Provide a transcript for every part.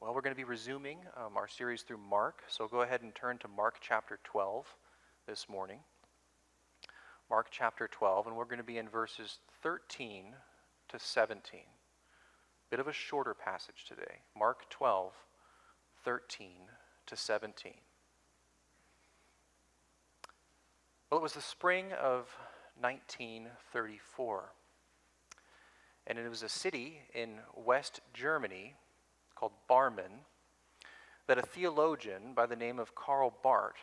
Well, we're going to be resuming our series through Mark, so go ahead and turn to Mark chapter 12 this morning. Mark chapter 12, and we're going to be in verses 13 to 17. Bit of a shorter passage today. Mark 12, 13 to 17. Well, it was the spring of 1934, and it was a city in West Germany called Barman that a theologian by the name of Karl Barth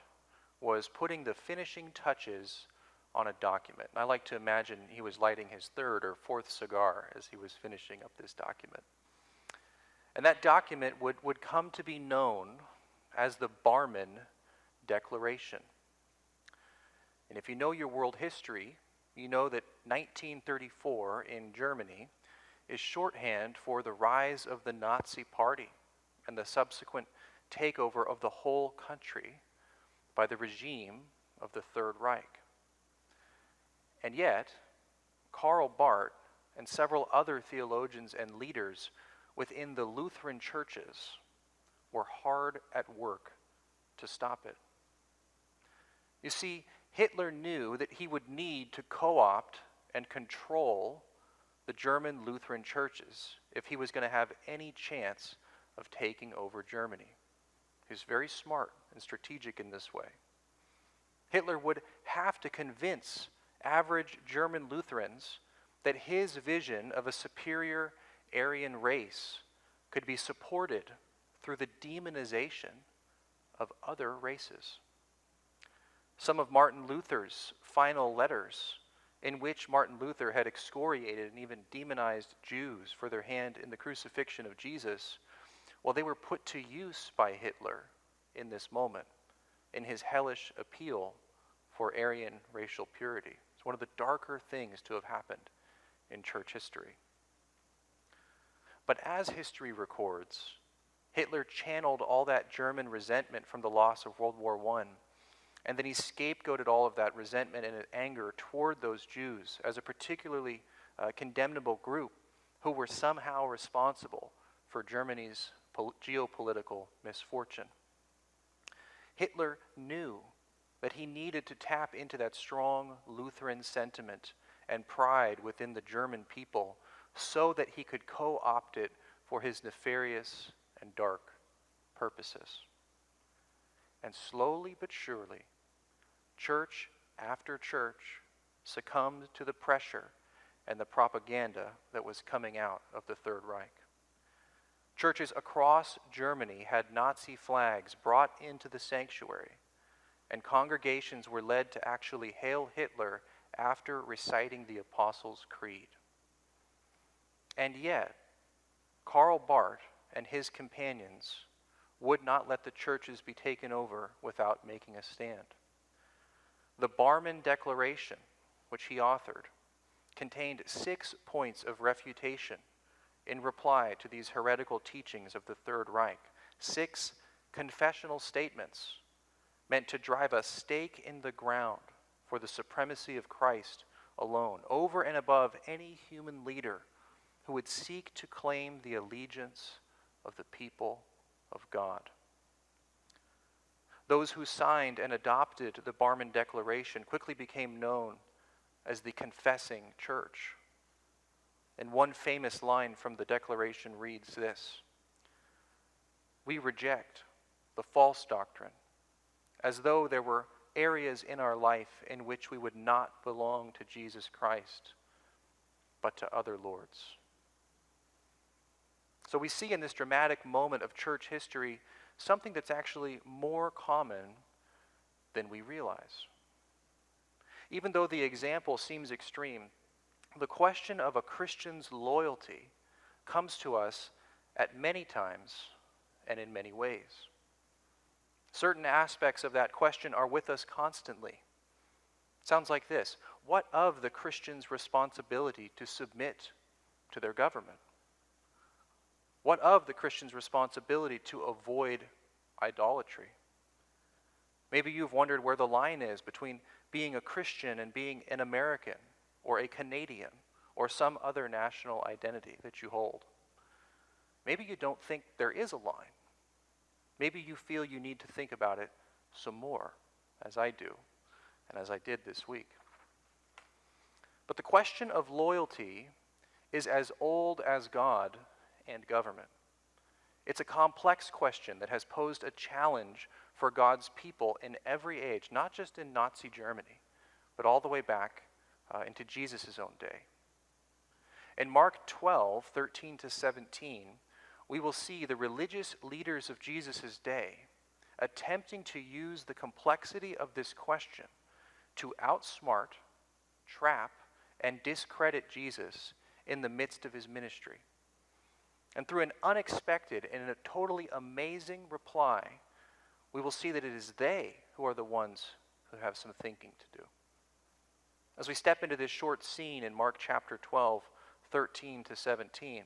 was putting the finishing touches on a document. And I like to imagine he was lighting his third or fourth cigar as he was finishing up this document. And that document would come to be known as the Barman Declaration. And if you know your world history, you know that 1934 in Germany is shorthand for the rise of the Nazi Party and the subsequent takeover of the whole country by the regime of the Third Reich. And yet, Karl Barth and several other theologians and leaders within the Lutheran churches were hard at work to stop it. You see, Hitler knew that he would need to co-opt and control the German Lutheran churches if he was going to have any chance of taking over Germany. He was very smart and strategic in this way. Hitler would have to convince average German Lutherans that his vision of a superior Aryan race could be supported through the demonization of other races. Some of Martin Luther's final letters, in which Martin Luther had excoriated and even demonized Jews for their hand in the crucifixion of Jesus, well, they were put to use by Hitler in this moment, in his hellish appeal for Aryan racial purity. It's one of the darker things to have happened in church history. But as history records, Hitler channeled all that German resentment from the loss of World War I, and then he scapegoated all of that resentment and anger toward those Jews as a particularly condemnable group who were somehow responsible for Germany's geopolitical misfortune. Hitler knew that he needed to tap into that strong Lutheran sentiment and pride within the German people so that he could co-opt it for his nefarious and dark purposes. And slowly but surely, church after church succumbed to the pressure and the propaganda that was coming out of the Third Reich. Churches across Germany had Nazi flags brought into the sanctuary, and congregations were led to actually hail Hitler after reciting the Apostles' Creed. And yet, Karl Barth and his companions would not let the churches be taken over without making a stand. The Barman Declaration, which he authored, contained 6 points of refutation in reply to these heretical teachings of the Third Reich. 6 confessional statements meant to drive a stake in the ground for the supremacy of Christ alone, over and above any human leader who would seek to claim the allegiance of the people of God. Those who signed and adopted the Barman Declaration quickly became known as the Confessing Church. And one famous line from the Declaration reads this: "We reject the false doctrine as though there were areas in our life in which we would not belong to Jesus Christ, but to other lords." So we see in this dramatic moment of church history something that's actually more common than we realize. Even though the example seems extreme, the question of a Christian's loyalty comes to us at many times and in many ways. Certain aspects of that question are with us constantly. It sounds like this: what of the Christian's responsibility to submit to their government? What of the Christian's responsibility to avoid idolatry? Maybe you've wondered where the line is between being a Christian and being an American or a Canadian or some other national identity that you hold. Maybe you don't think there is a line. Maybe you feel you need to think about it some more, as I do, and as I did this week. But the question of loyalty is as old as God and government. It's a complex question that has posed a challenge for God's people in every age, not just in Nazi Germany, but all the way back into Jesus' own day. In Mark 12, 13 to 17, we will see the religious leaders of Jesus' day attempting to use the complexity of this question to outsmart, trap, and discredit Jesus in the midst of his ministry. And through an unexpected and a totally amazing reply, we will see that it is they who are the ones who have some thinking to do. As we step into this short scene in Mark chapter 12, 13 to 17,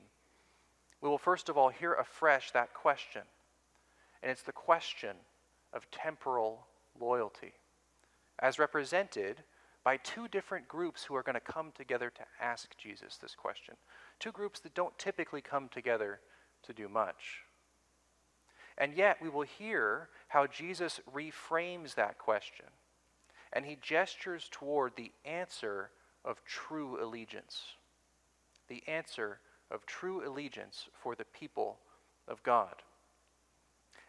we will first of all hear afresh that question. And it's the question of temporal loyalty, as represented by two different groups who are going to come together to ask Jesus this question. Two groups that don't typically come together to do much. And yet we will hear how Jesus reframes that question, and he gestures toward the answer of true allegiance. The answer of true allegiance for the people of God.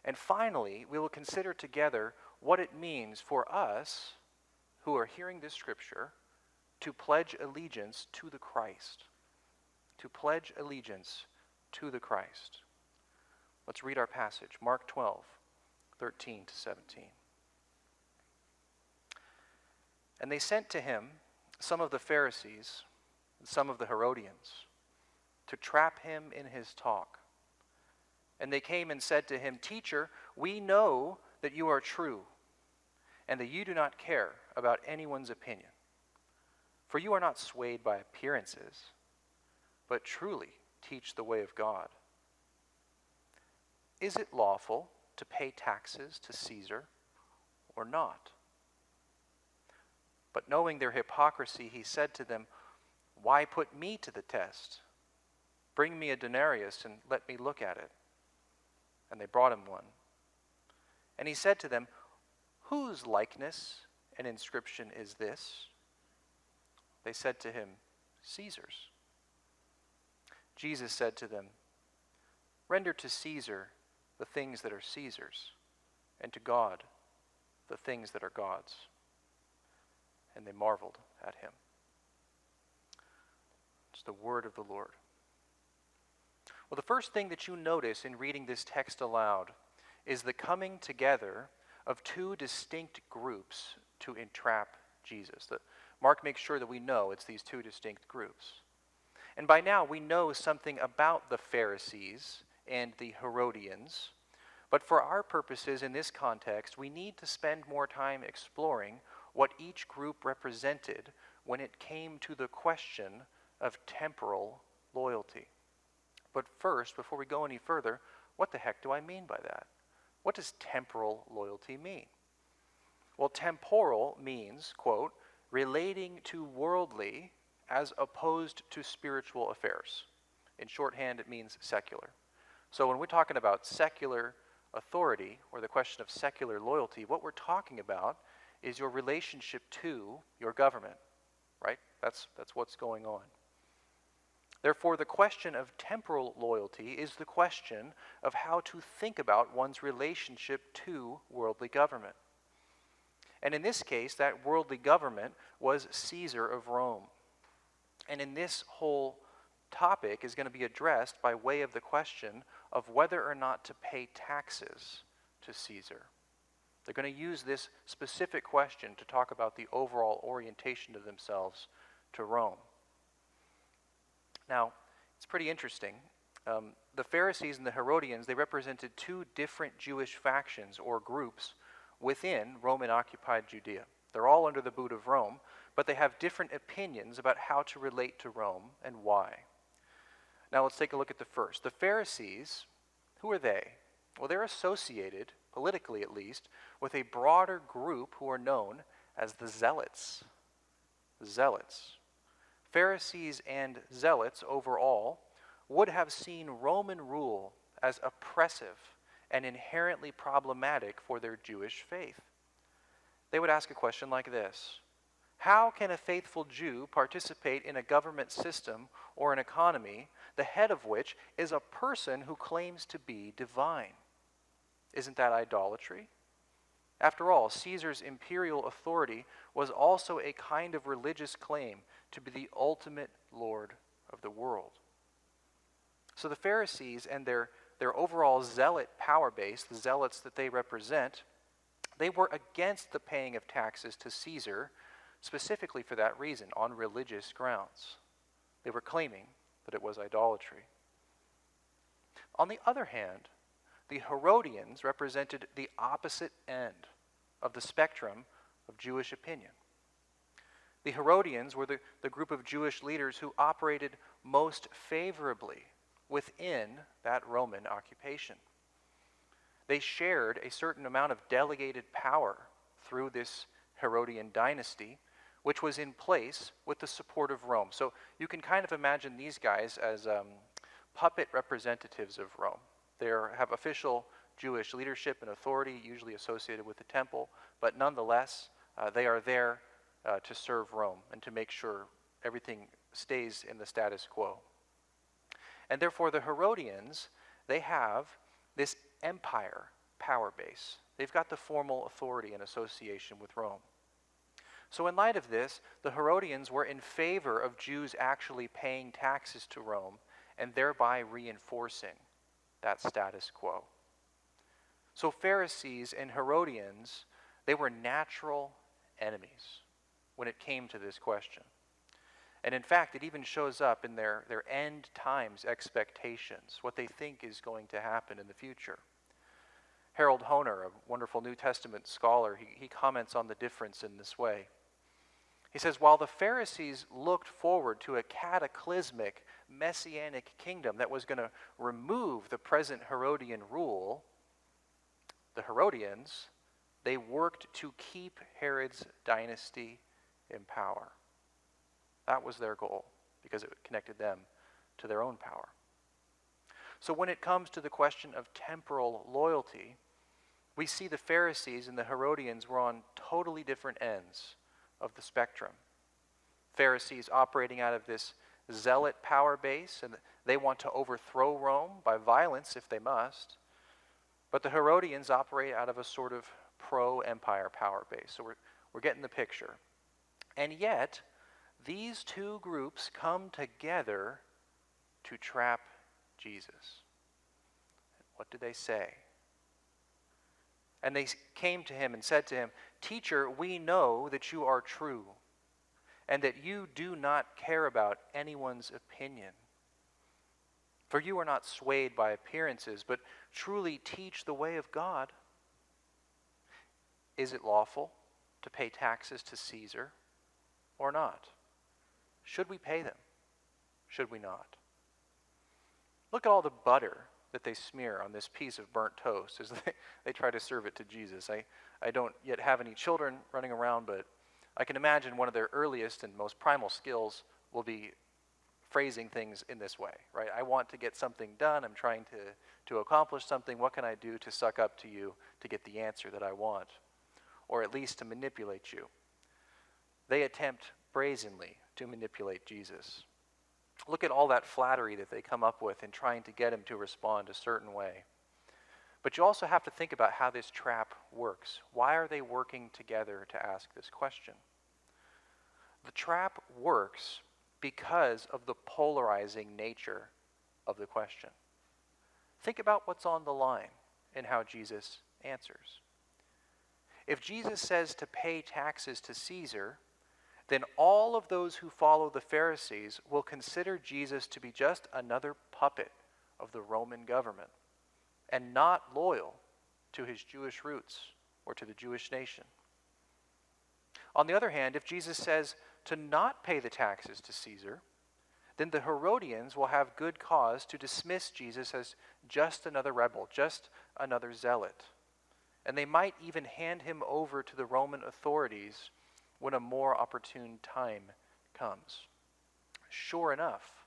And finally, we will consider together what it means for us who are hearing this scripture to pledge allegiance to the Christ. To pledge allegiance to the Christ. Let's read our passage, Mark 12, 13 to 17. And they sent to him some of the Pharisees and some of the Herodians to trap him in his talk. And they came and said to him, "Teacher, we know that you are true, and that you do not care about anyone's opinion. For you are not swayed by appearances, but truly teach the way of God. Is it lawful to pay taxes to Caesar or not?" But knowing their hypocrisy, he said to them, "Why put me to the test? Bring me a denarius and let me look at it." And they brought him one. And he said to them, "Whose likeness and inscription is this?" They said to him, "Caesar's." Jesus said to them, "Render to Caesar the things that are Caesar's, and to God the things that are God's." And they marveled at him. It's the word of the Lord. Well, the first thing that you notice in reading this text aloud is the coming together of two distinct groups to entrap Jesus. Mark makes sure that we know it's these two distinct groups. And by now we know something about the Pharisees and the Herodians, but for our purposes in this context, we need to spend more time exploring what each group represented when it came to the question of temporal loyalty. But first, before we go any further, what the heck do I mean by that? What does temporal loyalty mean? Well, temporal means, quote, relating to worldly as opposed to spiritual affairs. In shorthand, it means secular. So when we're talking about secular authority, or the question of secular loyalty, what we're talking about is your relationship to your government, right? That's what's going on. Therefore, the question of temporal loyalty is the question of how to think about one's relationship to worldly government. And in this case, that worldly government was Caesar of Rome. And in this whole topic is going to be addressed by way of the question of whether or not to pay taxes to Caesar. They're going to use this specific question to talk about the overall orientation of themselves to Rome. Now, it's pretty interesting. The Pharisees and the Herodians, they represented two different Jewish factions or groups within Roman-occupied Judea. They're all under the boot of Rome, but they have different opinions about how to relate to Rome and why. Now let's take a look at the first. The Pharisees, who are they? Well, they're associated, politically at least, with a broader group who are known as the Zealots. The Zealots. Pharisees and Zealots overall would have seen Roman rule as oppressive and inherently problematic for their Jewish faith. They would ask a question like this: how can a faithful Jew participate in a government system or an economy, the head of which is a person who claims to be divine? Isn't that idolatry? After all, Caesar's imperial authority was also a kind of religious claim to be the ultimate Lord of the world. So the Pharisees and their overall zealot power base, the zealots that they represent, they were against the paying of taxes to Caesar, specifically for that reason, on religious grounds. They were claiming that it was idolatry. On the other hand, the Herodians represented the opposite end of the spectrum of Jewish opinion. The Herodians were the group of Jewish leaders who operated most favorably within that Roman occupation. They shared a certain amount of delegated power through this Herodian dynasty, which was in place with the support of Rome. So you can kind of imagine these guys as puppet representatives of Rome. They have official Jewish leadership and authority, usually associated with the temple, but nonetheless, they are there to serve Rome and to make sure everything stays in the status quo. And therefore, the Herodians, they have this empire power base. They've got the formal authority and association with Rome. So in light of this, the Herodians were in favor of Jews actually paying taxes to Rome and thereby reinforcing that status quo. So Pharisees and Herodians, they were natural enemies when it came to this question. And in fact, it even shows up in their end times expectations, what they think is going to happen in the future. Harold Hoehner, a wonderful New Testament scholar, he comments on the difference in this way. He says, while the Pharisees looked forward to a cataclysmic messianic kingdom that was going to remove the present Herodian rule, the Herodians, they worked to keep Herod's dynasty in power. That was their goal, because it connected them to their own power. So when it comes to the question of temporal loyalty, we see the Pharisees and the Herodians were on totally different ends of the spectrum. Pharisees operating out of this zealot power base, and they want to overthrow Rome by violence if they must. But the Herodians operate out of a sort of pro-empire power base. So we're getting the picture. And yet, these two groups come together to trap Jesus. What did they say? And they came to him and said to him, "Teacher, we know that you are true, and that you do not care about anyone's opinion. For you are not swayed by appearances, but truly teach the way of God. Is it lawful to pay taxes to Caesar or not? Should we pay them? Should we not?" Look at all the butter that they smear on this piece of burnt toast as they try to serve it to Jesus. I don't yet have any children running around, but I can imagine one of their earliest and most primal skills will be phrasing things in this way, right? I want to get something done. I'm trying to accomplish something. What can I do to suck up to you to get the answer that I want? Or at least to manipulate you. They attempt brazenly to manipulate Jesus. Look at all that flattery that they come up with in trying to get him to respond a certain way. But you also have to think about how this trap works. Why are they working together to ask this question? The trap works because of the polarizing nature of the question. Think about what's on the line and how Jesus answers. If Jesus says to pay taxes to Caesar, then all of those who follow the Pharisees will consider Jesus to be just another puppet of the Roman government and not loyal to his Jewish roots or to the Jewish nation. On the other hand, if Jesus says to not pay the taxes to Caesar, then the Herodians will have good cause to dismiss Jesus as just another rebel, just another zealot. And they might even hand him over to the Roman authorities when a more opportune time comes. Sure enough,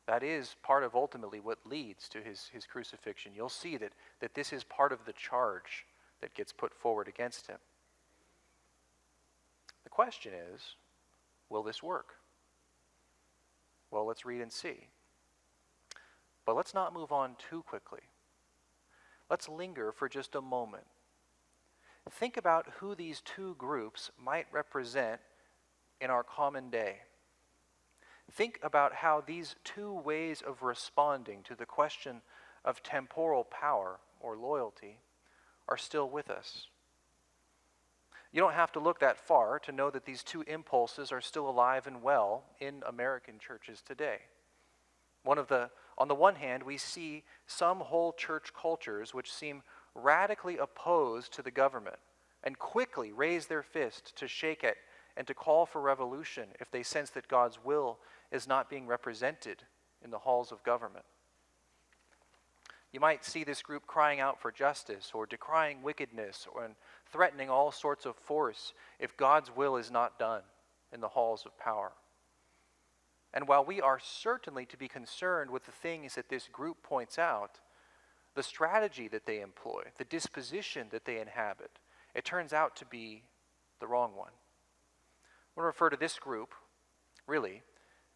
That is part of ultimately what leads to his crucifixion. You'll see that this is part of the charge that gets put forward against him. The question is, will this work? Well, let's read and see. But let's not move on too quickly. Let's linger for just a moment. Think about who these two groups might represent in our common day. Think about how these two ways of responding to the question of temporal power or loyalty are still with us. You don't have to look that far to know that these two impulses are still alive and well in American churches today. On the one hand, we see some whole church cultures which seem radically opposed to the government and quickly raise their fist to shake it and to call for revolution if they sense that God's will is not being represented in the halls of government. You might see this group crying out for justice or decrying wickedness or threatening all sorts of force if God's will is not done in the halls of power. And while we are certainly to be concerned with the things that this group points out, the strategy that they employ, the disposition that they inhabit, it turns out to be the wrong one. I want to refer to this group, really,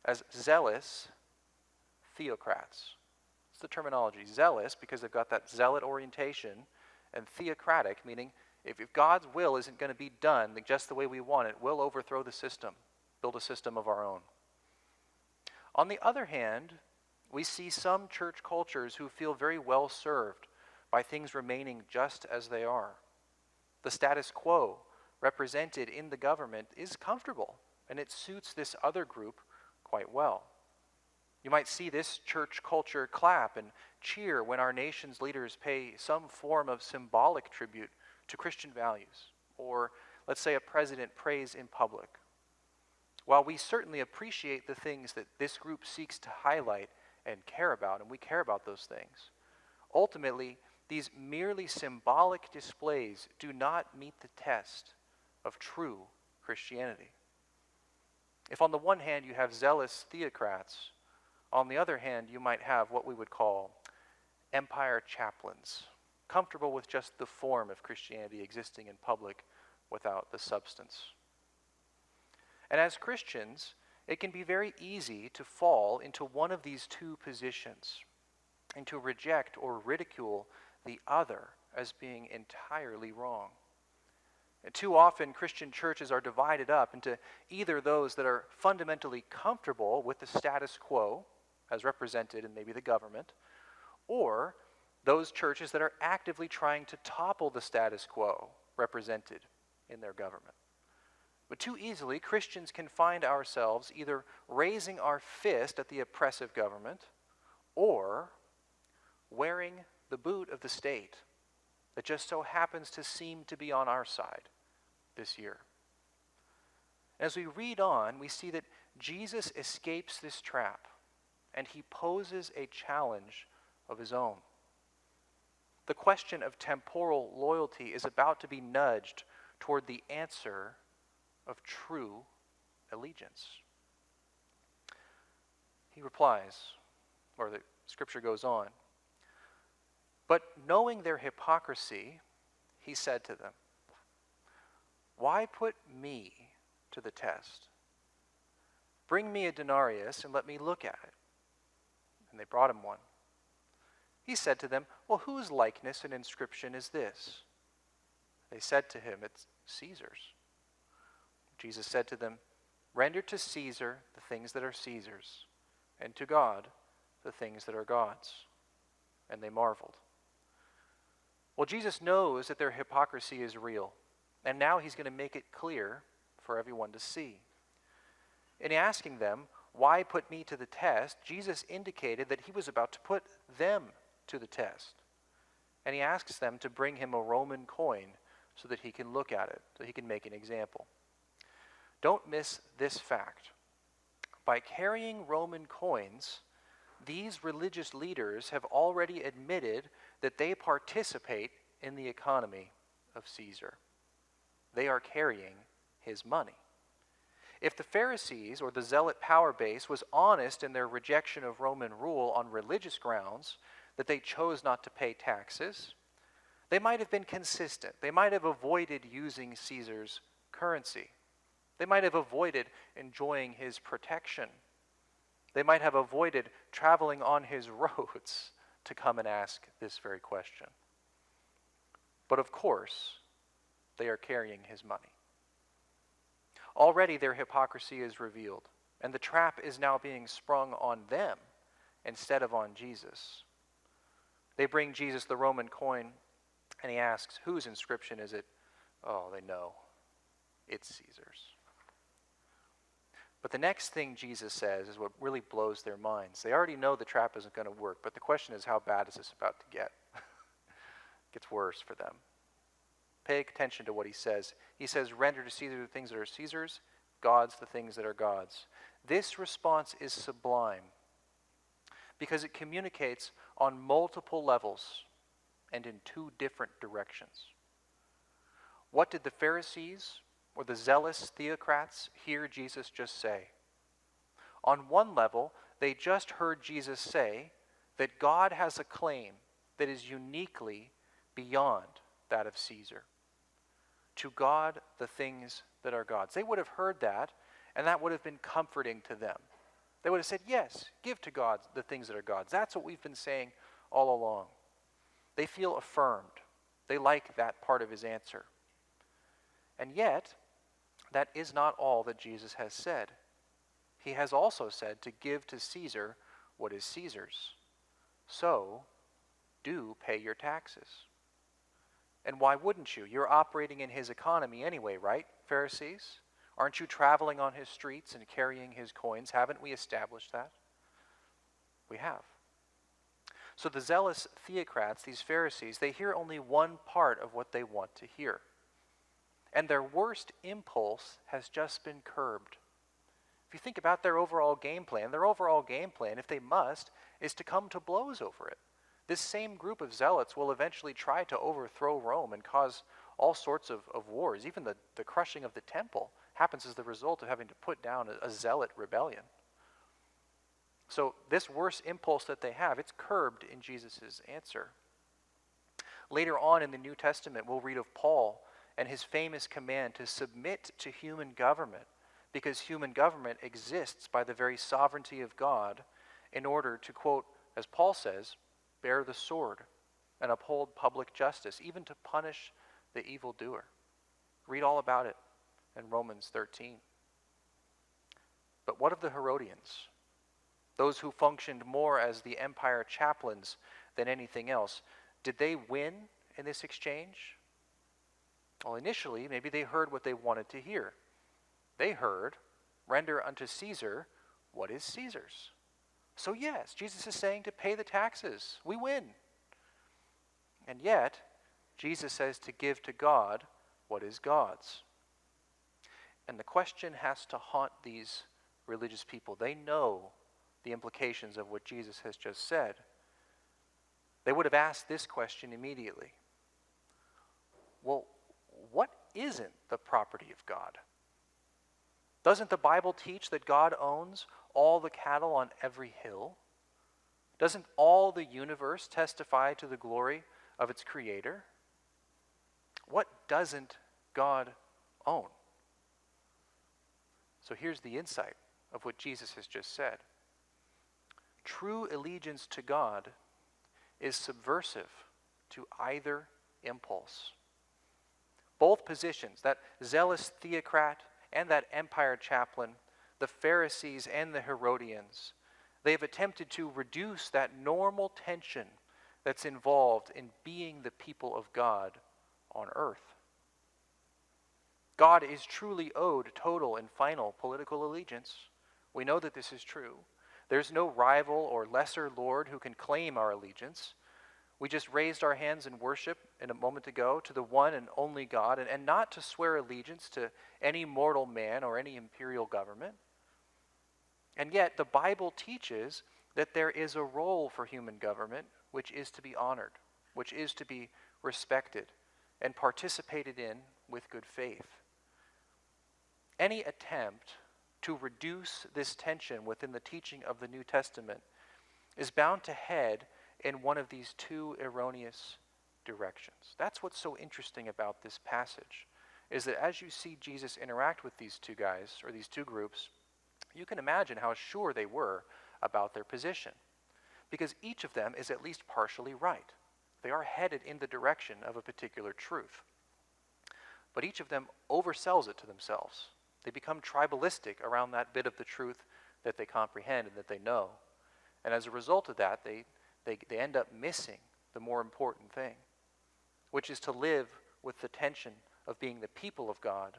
as zealous theocrats. It's the terminology. Zealous, because they've got that zealot orientation, and theocratic, meaning if God's will isn't going to be done just the way we want it, we'll overthrow the system, build a system of our own. On the other hand, we see some church cultures who feel very well served by things remaining just as they are. The status quo represented in the government is comfortable, and it suits this other group quite well. You might see this church culture clap and cheer when our nation's leaders pay some form of symbolic tribute to Christian values, or let's say a president prays in public. While we certainly appreciate the things that this group seeks to highlight and care about, and we care about those things, ultimately, these merely symbolic displays do not meet the test of true Christianity. If on the one hand you have zealous theocrats, on the other hand you might have what we would call empire chaplains, comfortable with just the form of Christianity existing in public without the substance. And as Christians, it can be very easy to fall into one of these two positions and to reject or ridicule the other as being entirely wrong. And too often, Christian churches are divided up into either those that are fundamentally comfortable with the status quo, as represented in maybe the government, or those churches that are actively trying to topple the status quo represented in their government. But too easily, Christians can find ourselves either raising our fist at the oppressive government or wearing the boot of the state that just so happens to seem to be on our side this year. As we read on, we see that Jesus escapes this trap and he poses a challenge of his own. The question of temporal loyalty is about to be nudged toward the answer of true allegiance. He replies, or the scripture goes on, but knowing their hypocrisy, he said to them, "Why put me to the test? Bring me a denarius and let me look at it." And they brought him one. He said to them, "Well, whose likeness and inscription is this?" They said to him, "It's Caesar's." Jesus said to them, "Render to Caesar the things that are Caesar's, and to God the things that are God's." And they marveled. Well, Jesus knows that their hypocrisy is real, and now he's going to make it clear for everyone to see. In asking them, "Why put me to the test?" Jesus indicated that he was about to put them to the test. And he asks them to bring him a Roman coin so that he can look at it, so he can make an example. Don't miss this fact. By carrying Roman coins, these religious leaders have already admitted that they participate in the economy of Caesar. They are carrying his money. If the Pharisees, or the zealot power base, was honest in their rejection of Roman rule on religious grounds, that they chose not to pay taxes, they might have been consistent. They might have avoided using Caesar's currency. They might have avoided enjoying his protection. They might have avoided traveling on his roads to come and ask this very question. But of course, they are carrying his money. Already their hypocrisy is revealed, and the trap is now being sprung on them instead of on Jesus. They bring Jesus the Roman coin, and he asks, whose inscription is it? Oh, they know. It's Caesar's. But the next thing Jesus says is what really blows their minds. They already know the trap isn't going to work, but the question is, how bad is this about to get? It gets worse for them. Pay attention to what he says. He says, render to Caesar the things that are Caesar's, God's the things that are God's. This response is sublime because it communicates on multiple levels and in two different directions. What did the Pharisees or the zealous theocrats hear Jesus just say? On one level, they just heard Jesus say that God has a claim that is uniquely beyond that of Caesar. To God, the things that are God's. They would have heard that, and that would have been comforting to them. They would have said, yes, give to God the things that are God's. That's what we've been saying all along. They feel affirmed. They like that part of his answer. And yet, that is not all that Jesus has said. He has also said to give to Caesar what is Caesar's. So, do pay your taxes. And why wouldn't you? You're operating in his economy anyway, right, Pharisees? Aren't you traveling on his streets and carrying his coins? Haven't we established that? We have. So the zealous theocrats, these Pharisees, they hear only one part of what they want to hear. And their worst impulse has just been curbed. If you think about their overall game plan, if they must, is to come to blows over it. This same group of zealots will eventually try to overthrow Rome and cause all sorts of wars. Even the crushing of the temple happens as the result of having to put down a zealot rebellion. So this worst impulse that they have, it's curbed in Jesus' answer. Later on in the New Testament, we'll read of Paul and his famous command to submit to human government, because human government exists by the very sovereignty of God in order to, quote, as Paul says, bear the sword and uphold public justice, even to punish the evildoer. Read all about it in Romans 13. But what of the Herodians? Those who functioned more as the empire chaplains than anything else. Did they win in this exchange? Well, initially, maybe they heard what they wanted to hear. They heard, render unto Caesar what is Caesar's. So yes, Jesus is saying to pay the taxes. We win. And yet, Jesus says to give to God what is God's. And the question has to haunt these religious people. They know the implications of what Jesus has just said. They would have asked this question immediately. Well, what isn't the property of God? Doesn't the Bible teach that God owns all the cattle on every hill? Doesn't all the universe testify to the glory of its creator? What doesn't God own? So here's the insight of what Jesus has just said. True allegiance to God is subversive to either impulse. Both positions, that zealous theocrat and that empire chaplain, the Pharisees and the Herodians, they've attempted to reduce that normal tension that's involved in being the people of God on earth. God is truly owed total and final political allegiance. We know that this is true. There's no rival or lesser Lord who can claim our allegiance. We just raised our hands in worship in a moment ago to the one and only God, and not to swear allegiance to any mortal man or any imperial government. And yet the Bible teaches that there is a role for human government which is to be honored, which is to be respected and participated in with good faith. Any attempt to reduce this tension within the teaching of the New Testament is bound to head in one of these two erroneous directions. That's what's so interesting about this passage, is that as you see Jesus interact with these two guys, or these two groups, you can imagine how sure they were about their position, because each of them is at least partially right. They are headed in the direction of a particular truth. But each of them oversells it to themselves. They become tribalistic around that bit of the truth that they comprehend and that they know. And as a result of that, they end up missing the more important thing, which is to live with the tension of being the people of God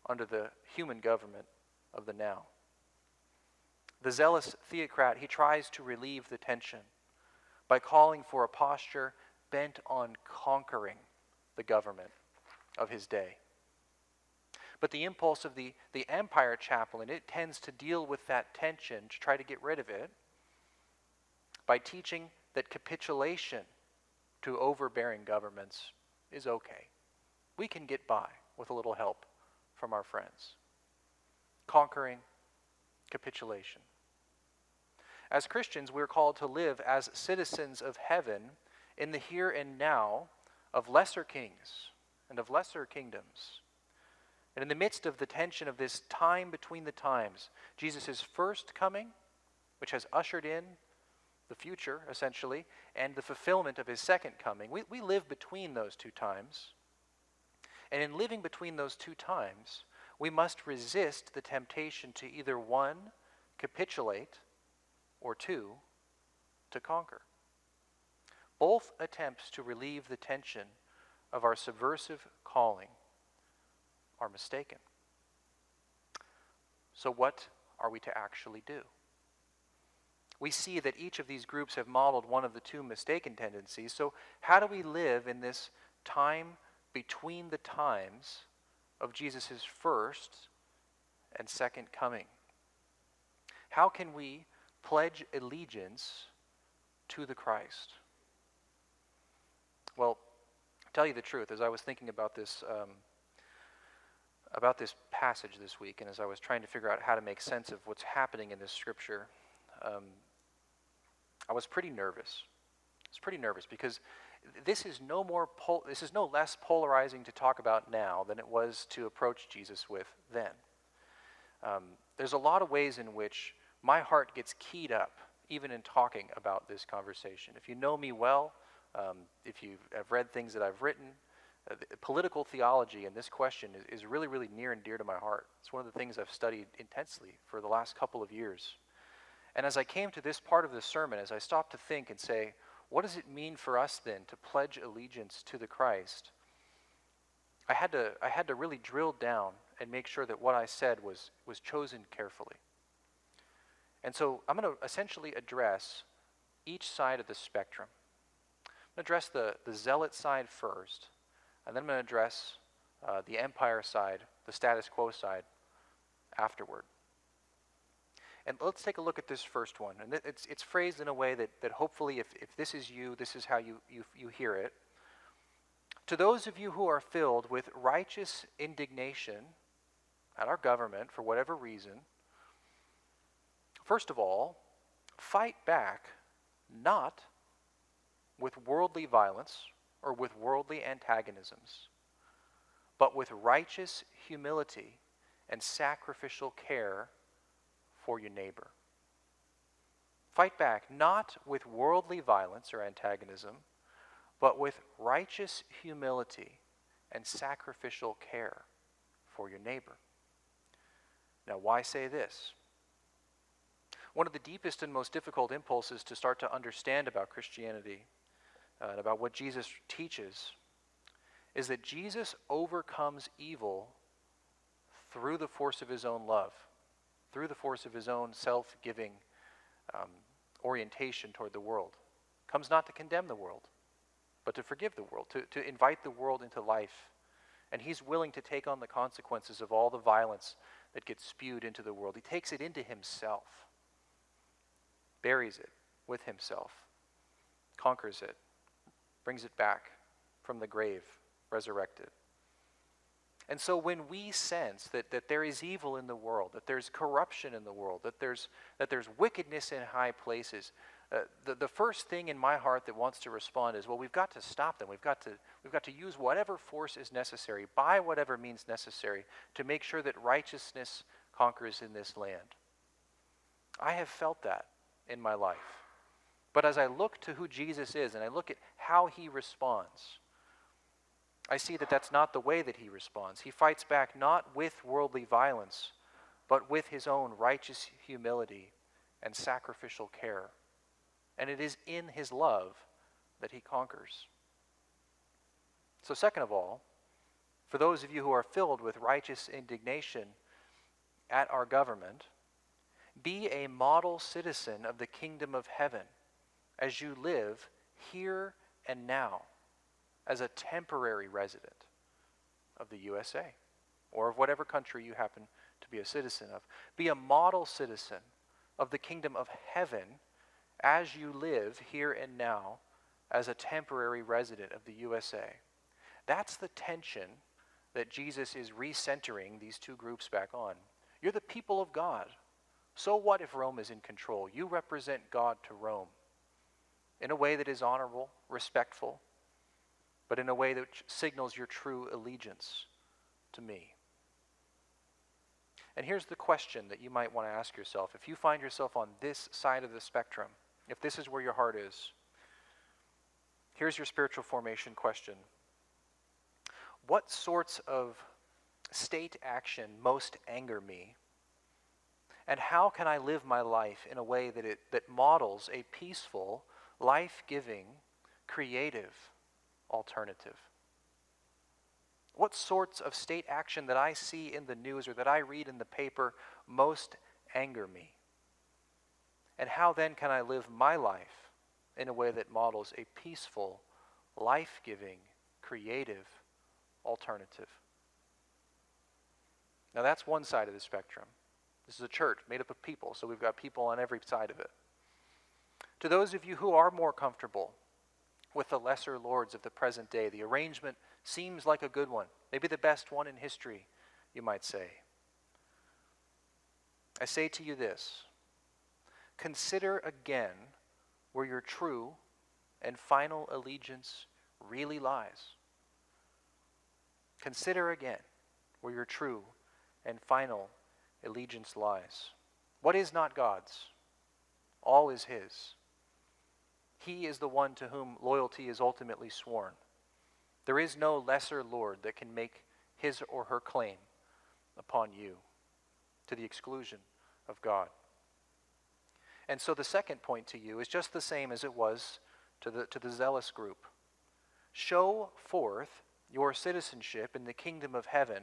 under the human government of the now. The zealous theocrat, he tries to relieve the tension by calling for a posture bent on conquering the government of his day. But the impulse of the empire chaplain, it tends to deal with that tension, to try to get rid of it, by teaching that capitulation to overbearing governments is okay. We can get by with a little help from our friends. Conquering, capitulation. As Christians, we're called to live as citizens of heaven in the here and now of lesser kings and of lesser kingdoms. And in the midst of the tension of this time between the times, Jesus' first coming, which has ushered in the future, essentially, and the fulfillment of his second coming, we live between those two times. And in living between those two times, we must resist the temptation to either, one, capitulate, or two, to conquer. Both attempts to relieve the tension of our subversive calling are mistaken. So what are we to actually do? We see that each of these groups have modeled one of the two mistaken tendencies. So how do we live in this time between the times of Jesus' first and second coming? How can we pledge allegiance to the Christ? Well, to tell you the truth, as I was thinking about this passage this week, and as I was trying to figure out how to make sense of what's happening in this scripture, I was pretty nervous. I was pretty nervous because this is no less polarizing to talk about now than it was to approach Jesus with then. There's a lot of ways in which my heart gets keyed up, even in talking about this conversation. If you know me well, if you have read things that I've written, political theology and this question is really, really near and dear to my heart. It's one of the things I've studied intensely for the last couple of years. And as I came to this part of the sermon, as I stopped to think and say, what does it mean for us then to pledge allegiance to the Christ? I had to really drill down and make sure that what I said was chosen carefully. And so I'm going to essentially address each side of the spectrum. I'm going to address the zealot side first, and then I'm going to address the empire side, the status quo side, afterward. And let's take a look at this first one. And it's phrased in a way that hopefully, if this is you, this is how you hear it. To those of you who are filled with righteous indignation at our government for whatever reason, first of all, fight back not with worldly violence or with worldly antagonisms, but with righteous humility and sacrificial care for your neighbor. Fight back not with worldly violence or antagonism, but with righteous humility and sacrificial care for your neighbor. Now, why say this? One of the deepest and most difficult impulses to start to understand about Christianity and about what Jesus teaches is that Jesus overcomes evil through the force of his own love, through the force of his own self-giving orientation toward the world. Comes not to condemn the world, but to forgive the world, to invite the world into life. And he's willing to take on the consequences of all the violence that gets spewed into the world. He takes it into himself, buries it with himself, conquers it, brings it back from the grave, resurrected. And so when we sense that there is evil in the world, that there's corruption in the world, that there's wickedness in high places, the first thing in my heart that wants to respond is, well, we've got to stop them. We've got to use whatever force is necessary, by whatever means necessary, to make sure that righteousness conquers in this land. I have felt that in my life. But as I look to who Jesus is and I look at how he responds, I see that that's not the way that he responds. He fights back not with worldly violence, but with his own righteous humility and sacrificial care. And it is in his love that he conquers. So second of all, for those of you who are filled with righteous indignation at our government, be a model citizen of the kingdom of heaven as you live here and now as a temporary resident of the USA or of whatever country you happen to be a citizen of. Be a model citizen of the kingdom of heaven as you live here and now as a temporary resident of the USA. That's the tension that Jesus is recentering these two groups back on. You're the people of God. So what if Rome is in control? You represent God to Rome in a way that is honorable, respectful, but in a way that signals your true allegiance to me. And here's the question that you might want to ask yourself. If you find yourself on this side of the spectrum, if this is where your heart is, here's your spiritual formation question. What sorts of state action most anger me? And how can I live my life in a way that models a peaceful, life-giving, creative alternative? What sorts of state action that I see in the news or that I read in the paper most anger me? And how then can I live my life in a way that models a peaceful, life-giving, creative alternative? Now that's one side of the spectrum. This is a church made up of people, so we've got people on every side of it. To those of you who are more comfortable with the lesser lords of the present day, the arrangement seems like a good one, maybe the best one in history, you might say. I say to you this: consider again where your true and final allegiance really lies. Consider again where your true and final allegiance lies. What is not God's? All is his. He is the one to whom loyalty is ultimately sworn. There is no lesser lord that can make his or her claim upon you to the exclusion of God. And so the second point to you is just the same as it was to the zealous group. Show forth your citizenship in the kingdom of heaven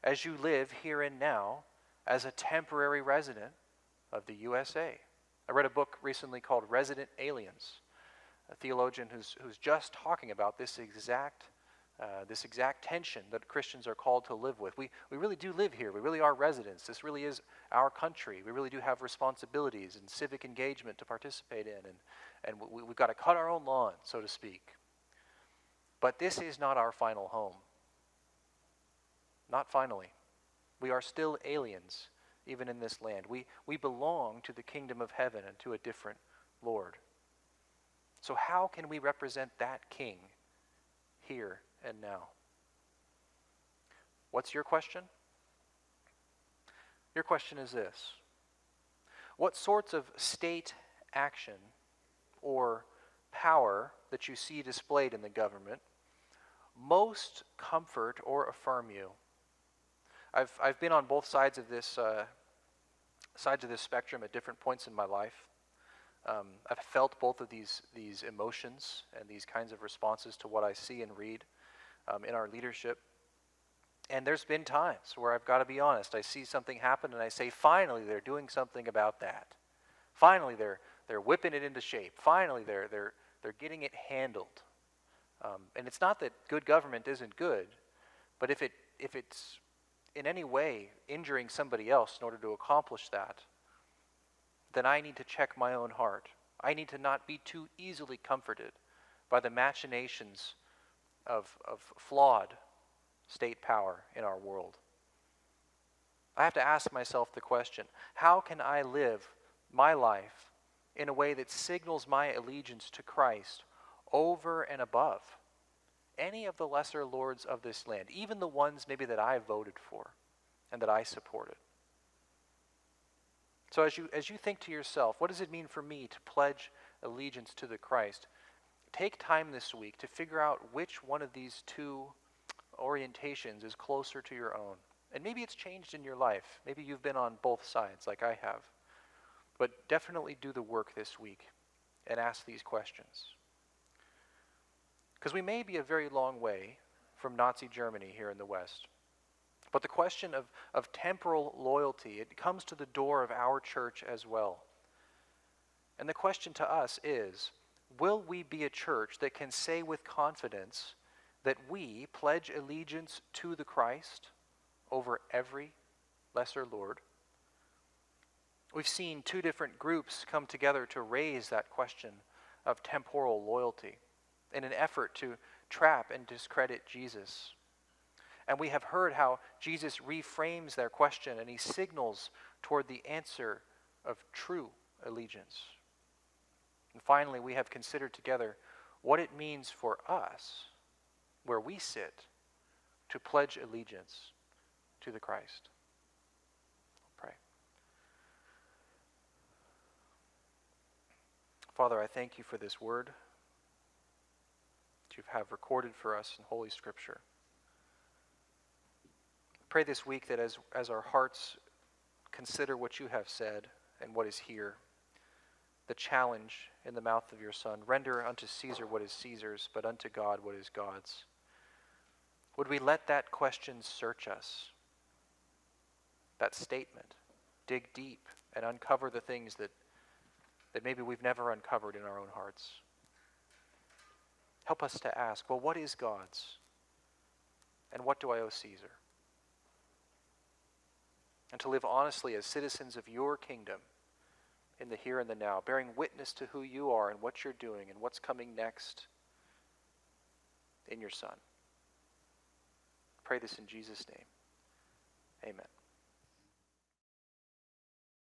as you live here and now as a temporary resident of the USA. I read a book recently called Resident Aliens, a theologian who's just talking about this exact tension that Christians are called to live with. We really do live here. We really are residents. This really is our country. We really do have responsibilities and civic engagement to participate in, and we've got to cut our own lawn, so to speak. But this is not our final home. Not finally. We are still aliens, even in this land. We belong to the kingdom of heaven and to a different Lord. So how can we represent that king here and now? What's your question? Your question is this: what sorts of state action or power that you see displayed in the government most comfort or affirm you? I've been on both sides of this spectrum at different points in my life. I've felt both of these emotions and these kinds of responses to what I see and read in our leadership. And there's been times where I've got to be honest. I see something happen and I say, finally, they're doing something about that. Finally, they're whipping it into shape. Finally, they're getting it handled. And it's not that good government isn't good, but if it's in any way injuring somebody else in order to accomplish that, then I need to check my own heart. I need to not be too easily comforted by the machinations of flawed state power in our world. I have to ask myself the question, how can I live my life in a way that signals my allegiance to Christ over and above any of the lesser lords of this land, even the ones maybe that I voted for and that I supported? So as you think to yourself, what does it mean for me to pledge allegiance to the Christ? Take time this week to figure out which one of these two orientations is closer to your own. And maybe it's changed in your life. Maybe you've been on both sides like I have. But definitely do the work this week and ask these questions. Because we may be a very long way from Nazi Germany here in the West. But the question of temporal loyalty, it comes to the door of our church as well. And the question to us is, will we be a church that can say with confidence that we pledge allegiance to the Christ over every lesser lord? We've seen two different groups come together to raise that question of temporal loyalty in an effort to trap and discredit Jesus. And we have heard how Jesus reframes their question and he signals toward the answer of true allegiance. And finally, we have considered together what it means for us, where we sit, to pledge allegiance to the Christ. Pray. Father, I thank you for this word that you have recorded for us in Holy Scripture. Pray this week that as our hearts consider what you have said and what is here, the challenge in the mouth of your Son, render unto Caesar what is Caesar's, but unto God what is God's. Would we let that question search us, that statement, dig deep and uncover the things that maybe we've never uncovered in our own hearts? Help us to ask, well, what is God's? And what do I owe Caesar? And to live honestly as citizens of your kingdom in the here and the now, bearing witness to who you are and what you're doing and what's coming next in your Son. Pray this in Jesus' name. Amen.